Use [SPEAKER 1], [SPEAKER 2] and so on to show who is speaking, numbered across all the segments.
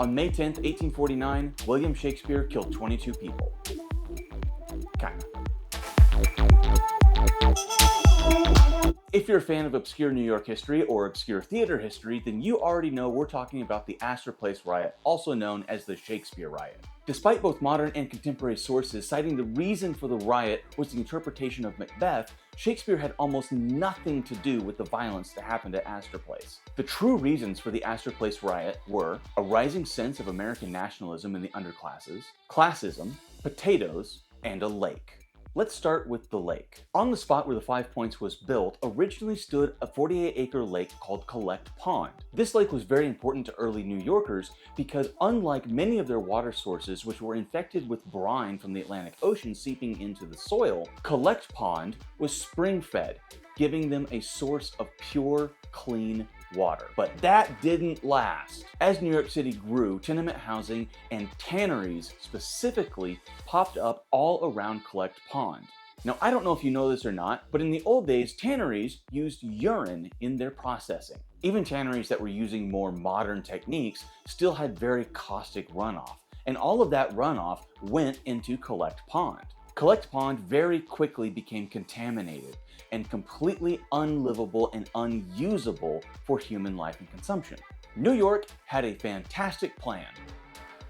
[SPEAKER 1] On May 10th, 1849, William Shakespeare killed 22 people. Kinda. If you're a fan of obscure New York history or obscure theater history, then you already know we're talking about the Astor Place Riot, also known as the Shakespeare Riot. Despite both modern and contemporary sources citing the reason for the riot was the interpretation of Macbeth, Shakespeare had almost nothing to do with the violence that happened at Astor Place. The true reasons for the Astor Place Riot were a rising sense of American nationalism in the underclasses, classism, potatoes, and a lake. Let's start with the lake. On the spot where the Five Points was built originally stood a 48-acre lake called Collect Pond. This lake was very important to early New Yorkers because unlike many of their water sources which were infected with brine from the Atlantic Ocean seeping into the soil, Collect Pond was spring-fed, giving them a source of pure, clean water. But that didn't last. As New York City grew, tenement housing and tanneries specifically popped up all around Collect Pond. Now, I don't know if you know this or not, but in the old days, tanneries used urine in their processing. Even tanneries that were using more modern techniques still had very caustic runoff, and all of that runoff went into Collect Pond. Collect Pond very quickly became contaminated and completely unlivable and unusable for human life and consumption. New York had a fantastic plan.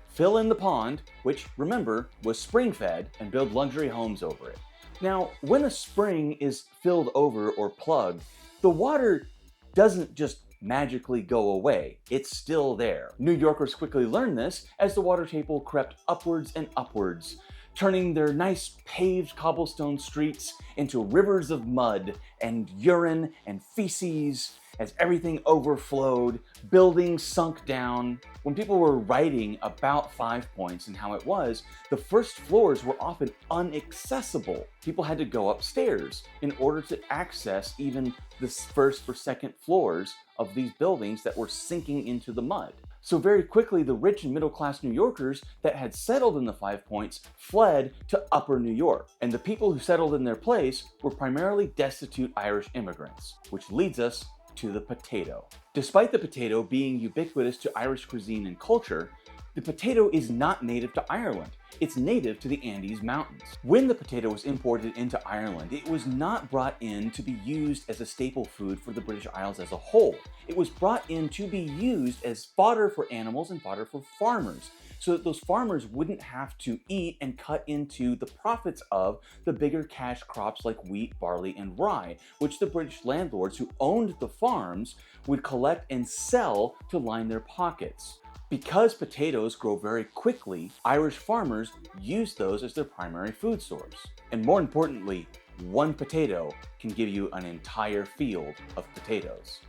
[SPEAKER 1] Fill in the pond, which, remember, was spring-fed, and build luxury homes over it. Now, when a spring is filled over or plugged, the water doesn't just magically go away. It's still there. New Yorkers quickly learned this as the water table crept upwards and upwards, turning their nice paved cobblestone streets into rivers of mud and urine and feces as everything overflowed, buildings sunk down. When people were writing about Five Points and how it was, the first floors were often inaccessible. People had to go upstairs in order to access even the first or second floors of these buildings that were sinking into the mud. So very quickly, the rich and middle-class New Yorkers that had settled in the Five Points fled to Upper New York. And the people who settled in their place were primarily destitute Irish immigrants, which leads us to the potato. Despite the potato being ubiquitous to Irish cuisine and culture, the potato is not native to Ireland. It's native to the Andes Mountains. When the potato was imported into Ireland, it was not brought in to be used as a staple food for the British Isles as a whole. It was brought in to be used as fodder for animals and fodder for farmers, so that those farmers wouldn't have to eat and cut into the profits of the bigger cash crops like wheat, barley, and rye, which the British landlords who owned the farms would collect and sell to line their pockets. Because potatoes grow very quickly, Irish farmers use those as their primary food source. And more importantly, one potato can give you an entire field of potatoes.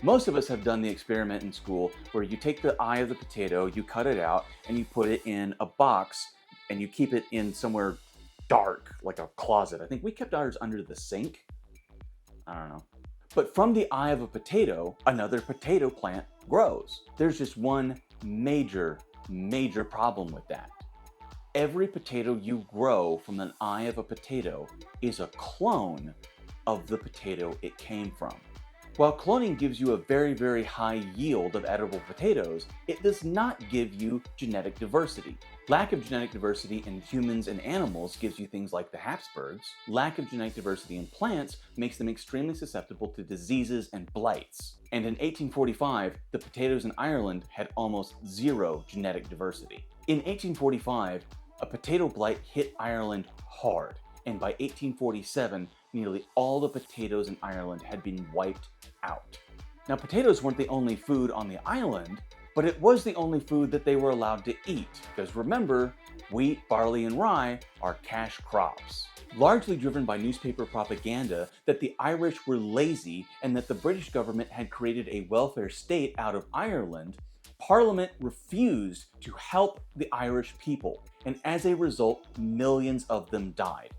[SPEAKER 1] Most of us have done the experiment in school where you take the eye of the potato, you cut it out, and you put it in a box, and you keep it in somewhere dark, like a closet. I think we kept ours under the sink. I don't know. But from the eye of a potato, another potato plant grows. There's just one major problem with that. Every potato you grow from an eye of a potato is a clone of the potato it came from. While cloning gives you a very, very high yield of edible potatoes, it does not give you genetic diversity. Lack of genetic diversity in humans and animals gives you things like the Habsburgs. Lack of genetic diversity in plants makes them extremely susceptible to diseases and blights. And in 1845, the potatoes in Ireland had almost zero genetic diversity. In 1845, a potato blight hit Ireland hard, and by 1847, nearly all the potatoes in Ireland had been wiped out. Now, potatoes weren't the only food on the island, but it was the only food that they were allowed to eat, because remember, wheat, barley, and rye are cash crops. Largely driven by newspaper propaganda that the Irish were lazy and that the British government had created a welfare state out of Ireland, Parliament refused to help the Irish people, and as a result, millions of them died.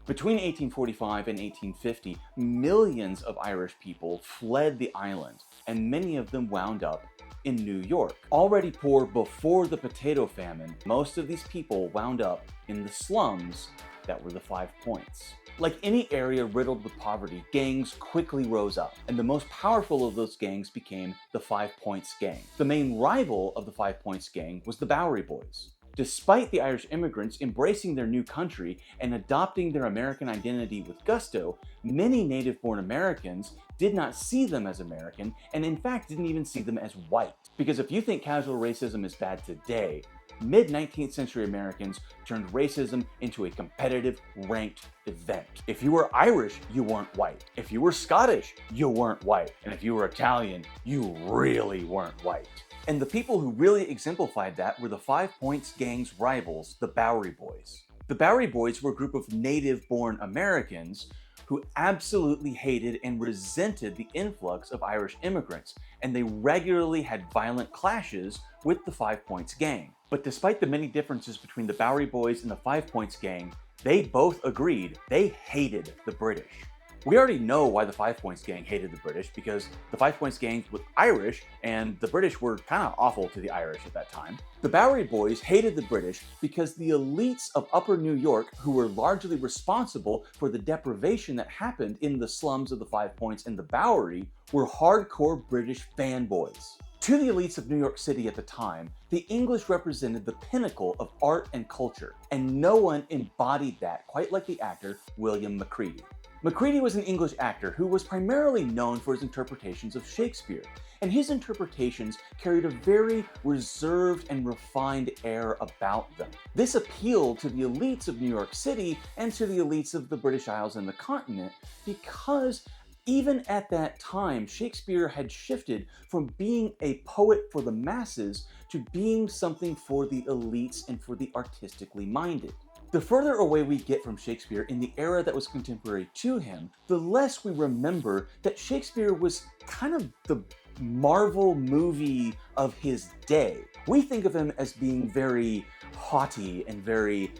[SPEAKER 1] Between 1845 and 1850, millions of Irish people fled the island, and many of them wound up in New York. Already poor before the potato famine, most of these people wound up in the slums that were the 5 Points. Like any area riddled with poverty, gangs quickly rose up, and the most powerful of those gangs became the 5 Points Gang. The main rival of the 5 Points Gang was the Bowery Boys. Despite the Irish immigrants embracing their new country and adopting their American identity with gusto, many native-born Americans did not see them as American, and in fact didn't even see them as white. Because if you think casual racism is bad today, mid-19th century Americans turned racism into a competitive, ranked event. If you were Irish, you weren't white. If you were Scottish, you weren't white. And if you were Italian, you really weren't white. And the people who really exemplified that were the 5 Points Gang's rivals, the Bowery Boys. The Bowery Boys were a group of native-born Americans who absolutely hated and resented the influx of Irish immigrants, and they regularly had violent clashes with the 5 Points Gang. But despite the many differences between the Bowery Boys and the 5 Points Gang, they both agreed they hated the British. We already know why the 5 Points Gang hated the British, because the 5 Points Gang was Irish and the British were kind of awful to the Irish at that time. The Bowery Boys hated the British because the elites of Upper New York, who were largely responsible for the deprivation that happened in the slums of the 5 Points and the Bowery, were hardcore British fanboys. To the elites of New York City at the time, the English represented the pinnacle of art and culture, and no one embodied that quite like the actor William Macready. Macready was an English actor who was primarily known for his interpretations of Shakespeare, and his interpretations carried a very reserved and refined air about them. This appealed to the elites of New York City and to the elites of the British Isles and the continent because even at that time, Shakespeare had shifted from being a poet for the masses to being something for the elites and for the artistically minded. The further away we get from Shakespeare in the era that was contemporary to him, the less we remember that Shakespeare was kind of the Marvel movie of his day. We think of him as being very haughty and very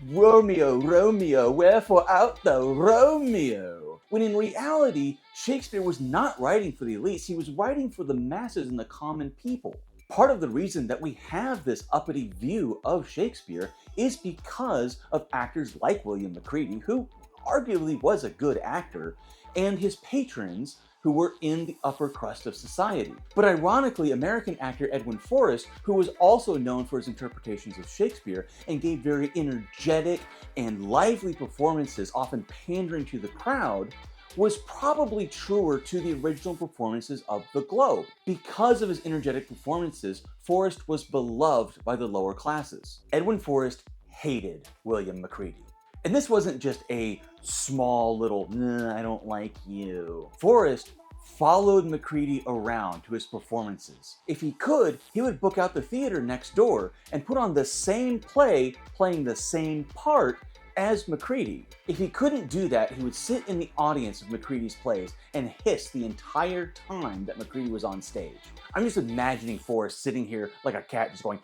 [SPEAKER 1] Romeo, Romeo, wherefore art thou, Romeo? When in reality, Shakespeare was not writing for the elites, he was writing for the masses and the common people. Part of the reason that we have this uppity view of Shakespeare is because of actors like William Macready, who arguably was a good actor, and his patrons who were in the upper crust of society. But ironically, American actor Edwin Forrest, who was also known for his interpretations of Shakespeare and gave very energetic and lively performances, often pandering to the crowd, was probably truer to the original performances of the Globe. Because of his energetic performances, Forrest was beloved by the lower classes. Edwin Forrest hated William Macready. And this wasn't just a small little, I don't like you. Forrest followed Macready around to his performances. If he could, he would book out the theater next door and put on the same play playing the same part as Macready. If he couldn't do that, he would sit in the audience of Macready's plays and hiss the entire time that Macready was on stage. I'm just imagining Forrest sitting here like a cat just going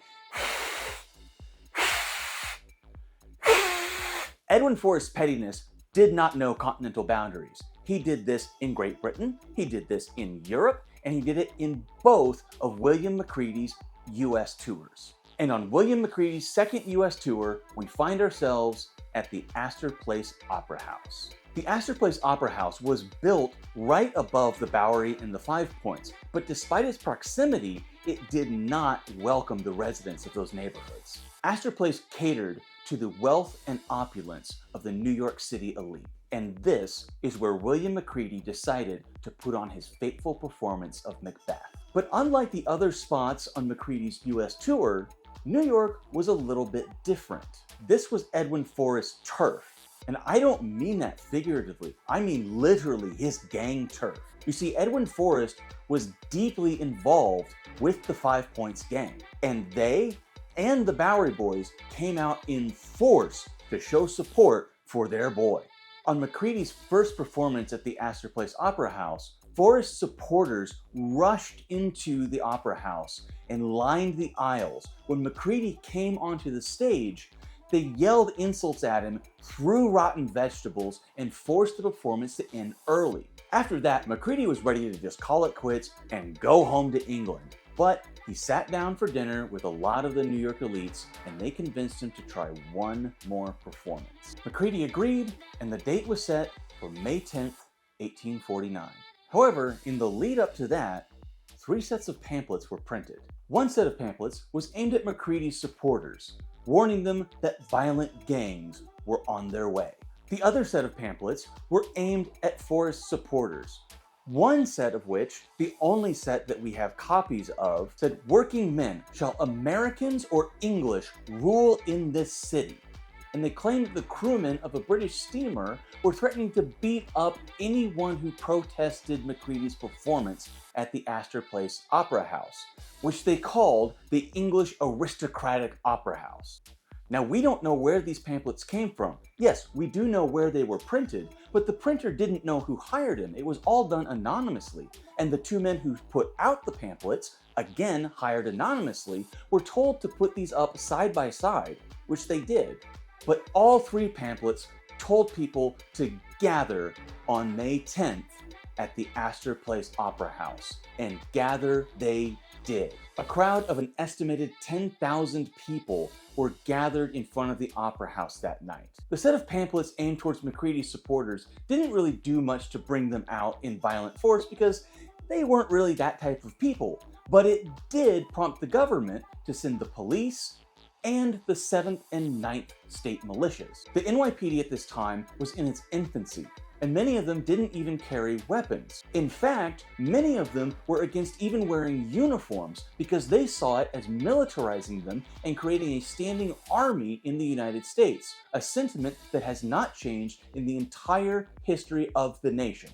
[SPEAKER 1] Edwin Forrest's pettiness did not know continental boundaries. He did this in Great Britain, he did this in Europe, and he did it in both of William Macready's US tours. And on William Macready's second US tour, we find ourselves at the Astor Place Opera House. The Astor Place Opera House was built right above the Bowery and the 5 Points, but despite its proximity, it did not welcome the residents of those neighborhoods. Astor Place catered to the wealth and opulence of the New York City elite. And this is where William Macready decided to put on his fateful performance of Macbeth. But unlike the other spots on Macready's US tour, New York was a little bit different. This was Edwin Forrest's turf. And I don't mean that figuratively, I mean literally his gang turf. You see, Edwin Forrest was deeply involved with the 5 Points Gang, and they and the Bowery Boys came out in force to show support for their boy. On Macready's first performance at the Astor Place Opera House, Forrest's supporters rushed into the opera house and lined the aisles. When Macready came onto the stage, they yelled insults at him, threw rotten vegetables, and forced the performance to end early. After that, Macready was ready to just call it quits and go home to England. But He sat down for dinner with a lot of the New York elites, and they convinced him to try one more performance. Macready agreed, and the date was set for May 10th, 1849. However, in the lead up to that, 3 sets of pamphlets were printed. One set of pamphlets was aimed at Macready's supporters, warning them that violent gangs were on their way. The other set of pamphlets were aimed at Forrest's supporters. One set of which, the only set that we have copies of, said, "Working men, shall Americans or English rule in this city?" And they claimed that the crewmen of a British steamer were threatening to beat up anyone who protested Macready's performance at the Astor Place Opera House, which they called the English Aristocratic Opera House. Now, we don't know where these pamphlets came from. Yes, we do know where they were printed, but the printer didn't know who hired him. It was all done anonymously. And the 2 men who put out the pamphlets, again hired anonymously, were told to put these up side by side, which they did. But all 3 pamphlets told people to gather on May 10th at the Astor Place Opera House. And gather they did. A crowd of an estimated 10,000 people were gathered in front of the Opera House that night. The set of pamphlets aimed towards Macready's supporters didn't really do much to bring them out in violent force because they weren't really that type of people. But it did prompt the government to send the police and the 7th and 9th state militias. The NYPD at this time was in its infancy, and many of them didn't even carry weapons. In fact, many of them were against even wearing uniforms because they saw it as militarizing them and creating a standing army in the United States, a sentiment that has not changed in the entire history of the nation.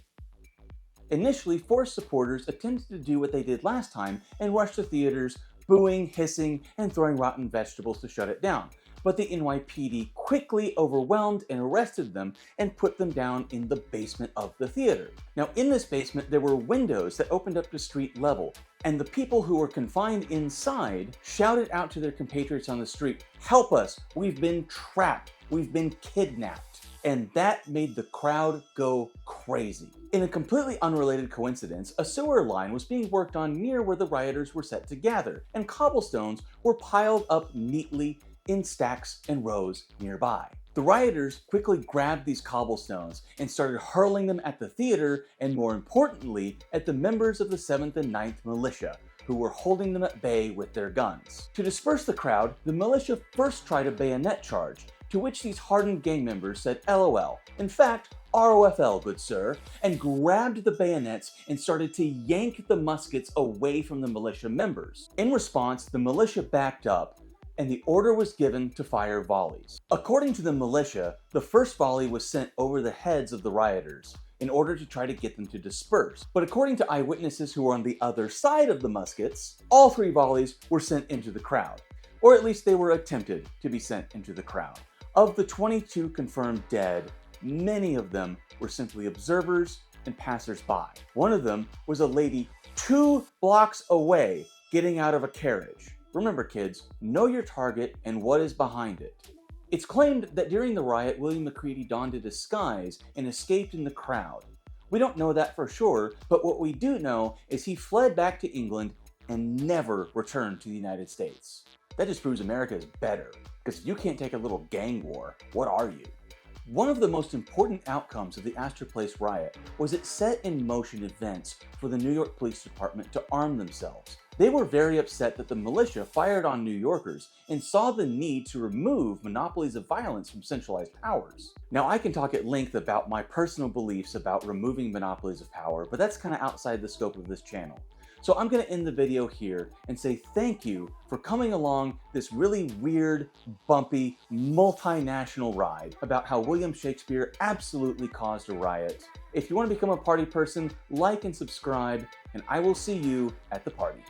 [SPEAKER 1] Initially, Forrest supporters attempted to do what they did last time and rush to theaters, booing, hissing, and throwing rotten vegetables to shut it down. But the NYPD quickly overwhelmed and arrested them and put them down in the basement of the theater. Now, in this basement, there were windows that opened up to street level, and the people who were confined inside shouted out to their compatriots on the street, "Help us! We've been trapped! We've been kidnapped!" And that made the crowd go crazy. In a completely unrelated coincidence, a sewer line was being worked on near where the rioters were set to gather, and cobblestones were piled up neatly in stacks and rows nearby. The rioters quickly grabbed these cobblestones and started hurling them at the theater, and more importantly, at the members of the 7th and 9th militia, who were holding them at bay with their guns. To disperse the crowd, the militia first tried a bayonet charge, to which these hardened gang members said LOL, in fact, ROFL, good sir, and grabbed the bayonets and started to yank the muskets away from the militia members. In response, the militia backed up, and the order was given to fire volleys. According to the militia, the first volley was sent over the heads of the rioters in order to try to get them to disperse. But according to eyewitnesses who were on the other side of the muskets, all 3 volleys were sent into the crowd, or at least they were attempted to be sent into the crowd. Of the 22 confirmed dead, many of them were simply observers and passers-by. One of them was a lady 2 blocks away getting out of a carriage. Remember, kids, know your target and what is behind it. It's claimed that during the riot, William Macready donned a disguise and escaped in the crowd. We don't know that for sure, but what we do know is he fled back to England and never returned to the United States. That just proves America is better, because if you can't take a little gang war, what are you? One of the most important outcomes of the Astor Place riot was it set in motion events for the New York Police Department to arm themselves. They were very upset that the militia fired on New Yorkers and saw the need to remove monopolies of violence from centralized powers. Now, I can talk at length about my personal beliefs about removing monopolies of power, but that's kind of outside the scope of this channel. So I'm going to end the video here and say thank you for coming along this really weird, bumpy, multinational ride about how William Shakespeare absolutely caused a riot. If you want to become a party person, like and subscribe, and I will see you at the party.